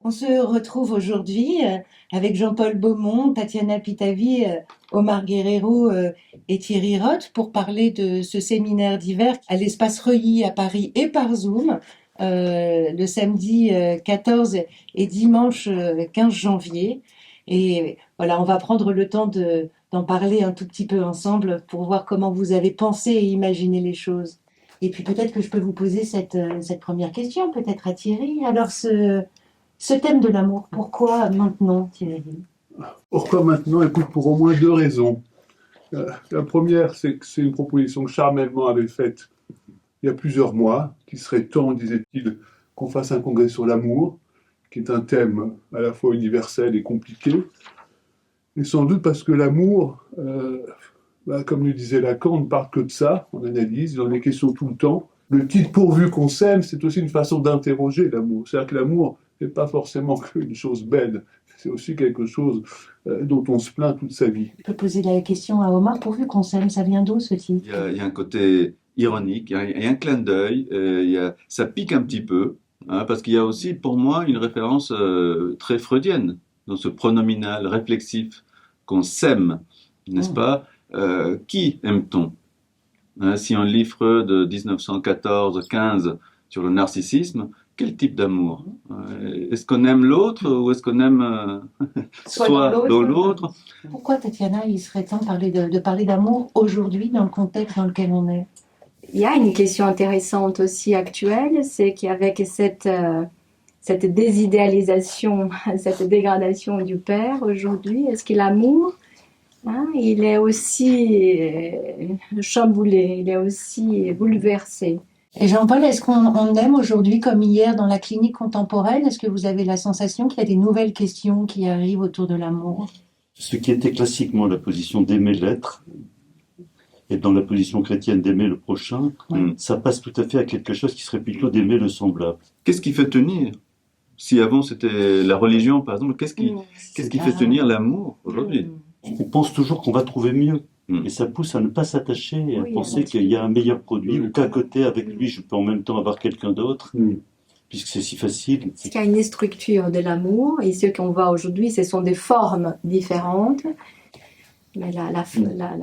On se retrouve aujourd'hui avec Jean-Paul Beaumont, Tatiana Pitavi, Omar Guerrero et Thierry Roth pour parler de ce séminaire d'hiver à l'espace Reuilly à Paris et par Zoom le samedi 14 et dimanche 15 janvier. Et voilà, on va prendre le temps d'en parler un tout petit peu ensemble pour voir comment vous avez pensé et imaginé les choses. Et puis peut-être que je peux vous poser cette première question, peut-être à Thierry. Alors ce thème de l'amour, pourquoi maintenant, Thierry? Pourquoi maintenant? Écoute, pour au moins deux raisons. La première, c'est que c'est une proposition que Charles Melman avait faite il y a plusieurs mois, qu'il serait temps, disait-il, qu'on fasse un congrès sur l'amour, qui est un thème à la fois universel et compliqué. Et sans doute parce que l'amour, comme le disait Lacan, ne parle que de ça, on analyse, il en est question tout le temps. Le titre pourvu qu'on s'aime, c'est aussi une façon d'interroger l'amour. C'est-à-dire que l'amour n'est pas forcément qu'une chose belle, c'est aussi quelque chose dont on se plaint toute sa vie. Je peux poser la question à Omar, pourvu qu'on s'aime, ça vient d'où ce titre? Il y a un côté ironique, il y a un clin d'œil, ça pique un petit peu, hein, parce qu'il y a aussi pour moi une référence très freudienne dans ce pronominal réflexif qu'on s'aime, n'est-ce pas? Qui aime-t-on? Hein, si on lit Freud de 1914-15 sur le narcissisme, quel type d'amour? Est-ce qu'on aime l'autre ou est-ce qu'on aime Soit dans l'autre? Pourquoi, Tatiana, il serait temps de parler d'amour aujourd'hui dans le contexte dans lequel on est? Il y a une question intéressante aussi actuelle, c'est qu'avec cette désidéalisation, cette dégradation du père aujourd'hui, est-ce que l'amour, hein, il est aussi chamboulé, il est aussi bouleversé? Et Jean-Paul, est-ce qu'on aime aujourd'hui comme hier dans la clinique contemporaine? Est-ce que vous avez la sensation qu'il y a des nouvelles questions qui arrivent autour de l'amour? Ce qui était classiquement la position d'aimer l'être, et dans la position chrétienne d'aimer le prochain, ça passe tout à fait à quelque chose qui serait plutôt d'aimer le semblable. Qu'est-ce qui fait tenir? Si avant c'était la religion, par exemple, qu'est-ce qui fait tenir l'amour aujourd'hui? On pense toujours qu'on va trouver mieux. Et ça pousse à ne pas s'attacher et à penser qu'il y a un meilleur produit ou qu'à côté, avec lui, je peux en même temps avoir quelqu'un d'autre, puisque c'est si facile. Il y a une structure de l'amour, et ce qu'on voit aujourd'hui, ce sont des formes différentes. Mais la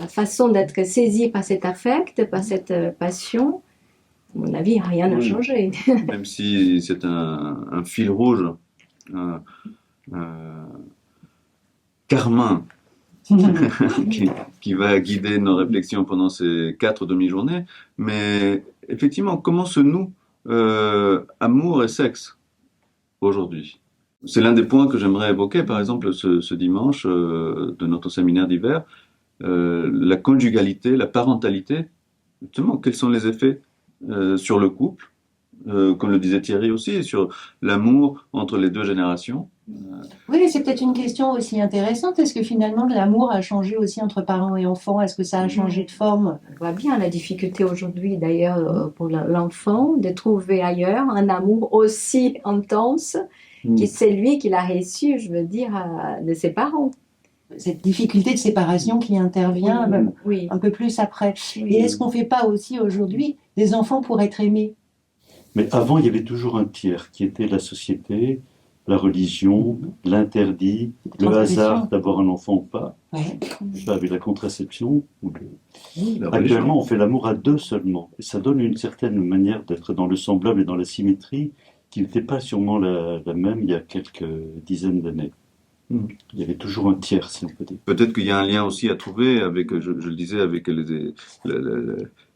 façon d'être saisi par cet affect, par cette passion, à mon avis, rien n'a changé. Même si c'est un fil rouge, un carmin qui va guider nos réflexions pendant ces 4 demi-journées. Mais effectivement, comment se noue amour et sexe aujourd'hui? C'est l'un des points que j'aimerais évoquer, par exemple, ce dimanche de notre séminaire d'hiver, la conjugalité, la parentalité. Justement, quels sont les effets sur le couple, comme le disait Thierry aussi, sur l'amour entre les deux générations. Oui, c'est peut-être une question aussi intéressante. Est-ce que finalement l'amour a changé aussi entre parents et enfants? Est-ce que ça a changé de forme? On voit bien la difficulté aujourd'hui, d'ailleurs, pour l'enfant, de trouver ailleurs un amour aussi intense que celui qu'il a reçu, je veux dire, de ses parents. Cette difficulté de séparation qui intervient un peu plus après. Et est-ce qu'on ne fait pas aussi aujourd'hui des enfants pour être aimés? Mais avant, il y avait toujours un tiers qui était la société, la religion, l'interdit, le hasard d'avoir un enfant ou pas. Avec la contraception. Actuellement, on fait l'amour à deux seulement. Et ça donne une certaine manière d'être dans le semblable et dans la symétrie qui n'était pas sûrement la même il y a quelques dizaines d'années. Il y avait toujours un tiers, si on peut dire. Peut-être qu'il y a un lien aussi à trouver avec, je le disais, avec les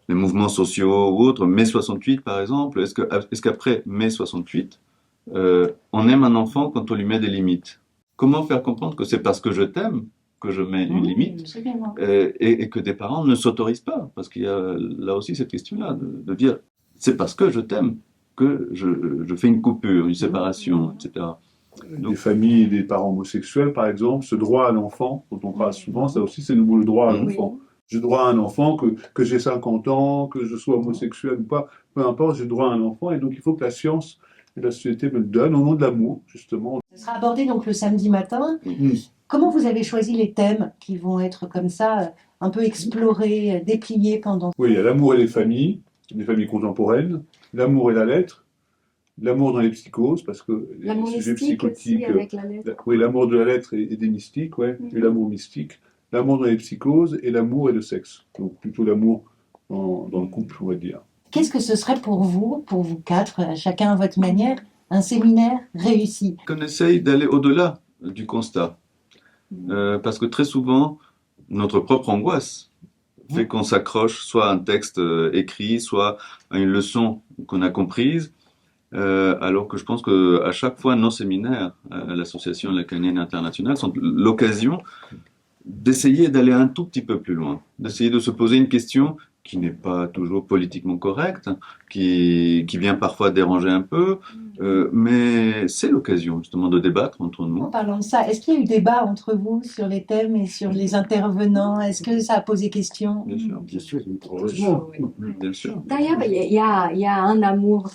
mouvements sociaux ou autres. Mai 68, par exemple, est-ce qu'après mai 68, on aime un enfant quand on lui met des limites? Comment faire comprendre que c'est parce que je t'aime que je mets une limite et que des parents ne s'autorisent pas? Parce qu'il y a là aussi cette question-là, de dire c'est parce que je t'aime que je fais une coupure, une séparation, etc. Donc, des familles et des parents homosexuels, par exemple, ce droit à l'enfant, dont on parle souvent, ça aussi c'est nouveau, le droit à l'enfant. J'ai droit à un enfant, que j'ai 50 ans, que je sois homosexuel ou pas, peu importe, j'ai droit à un enfant, et donc il faut que la science et la société me le donnent au nom de l'amour, justement. Ça sera abordé donc le samedi matin. Comment vous avez choisi les thèmes qui vont être comme ça, un peu explorés, dépliés pendant... Oui, il y a l'amour et les familles contemporaines, l'amour et la lettre, l'amour dans les psychoses, parce que L'amour les sujets mystique aussi, psychotiques, avec la lettre. oui, l'amour de la lettre et des mystiques, ouais, et l'amour mystique, l'amour dans les psychoses et l'amour et le sexe. Donc plutôt l'amour dans le couple, on va dire. Qu'est-ce que ce serait pour vous quatre, chacun à votre manière, un séminaire réussi? Qu'on essaye d'aller au-delà du constat. Parce que très souvent, notre propre angoisse fait qu'on s'accroche soit à un texte écrit, soit à une leçon qu'on a comprise, alors que je pense qu'à chaque fois, nos séminaires à l'Association lacanienne internationale sont l'occasion d'essayer d'aller un tout petit peu plus loin, d'essayer de se poser une question qui n'est pas toujours politiquement correcte, qui vient parfois déranger un peu, mais c'est l'occasion justement de débattre entre En nous. parlant de ça, est-ce qu'il y a eu débat entre vous sur les thèmes et sur les intervenants? Est-ce que ça a posé question? Bien sûr, Bien sûr, bien sûr. D'ailleurs, il y a un amour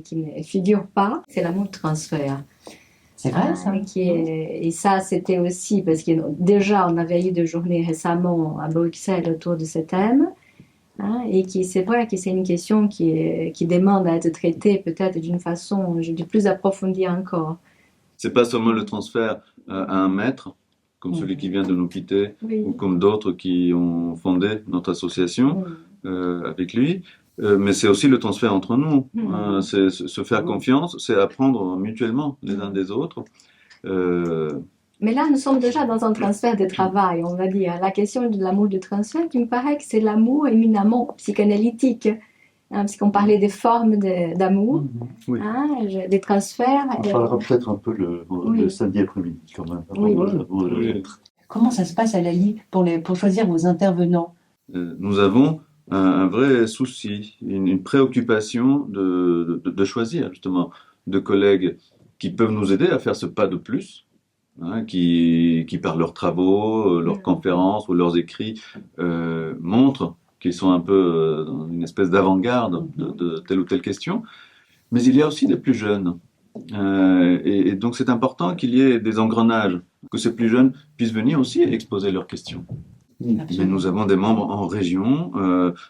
qui ne figure pas, c'est l'amour de transfert. C'est vrai, ça. Et ça, c'était aussi parce que déjà, on avait eu des journées récemment à Bruxelles autour de ce thème. Et c'est vrai que c'est une question qui demande à être traitée peut-être d'une façon de plus approfondie encore. C'est pas seulement le transfert à un maître, comme celui qui vient de nous quitter, ou comme d'autres qui ont fondé notre association avec lui, mais c'est aussi le transfert entre nous. C'est se faire confiance, c'est apprendre mutuellement les uns des autres. Mais là, nous sommes déjà dans un transfert de travail, on va dire. La question de l'amour du transfert, qui me paraît que c'est l'amour éminemment psychanalytique. Parce qu'on parlait des formes d'amour, des transferts. On parlera peut-être un peu le samedi après-midi quand même. Comment ça se passe à la Ligue pour choisir vos intervenants? Nous avons un vrai souci, une préoccupation de choisir justement de collègues qui peuvent nous aider à faire ce pas de plus. Qui par leurs travaux, leurs conférences ou leurs écrits montrent qu'ils sont un peu dans une espèce d'avant-garde de telle ou telle question. Mais il y a aussi des plus jeunes. Et donc c'est important qu'il y ait des engrenages, que ces plus jeunes puissent venir aussi exposer leurs questions. Mais nous avons des membres en région,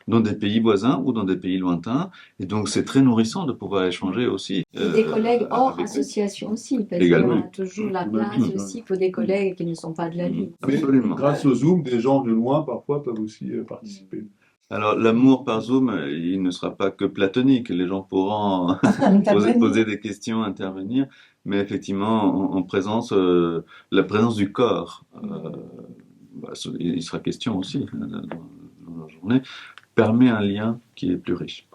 dans des pays voisins ou dans des pays lointains, et donc c'est très nourrissant de pouvoir échanger aussi. Et des collègues hors association aussi, parce qu'il y a toujours la place aussi pour des collègues qui ne sont pas de la Ligue. Absolument. Grâce au Zoom, des gens de loin parfois peuvent aussi participer. Alors l'amour par Zoom, il ne sera pas que platonique, les gens pourront poser des questions, intervenir, mais effectivement en présence, la présence du corps. Il sera question aussi dans la journée, permet un lien qui est plus riche.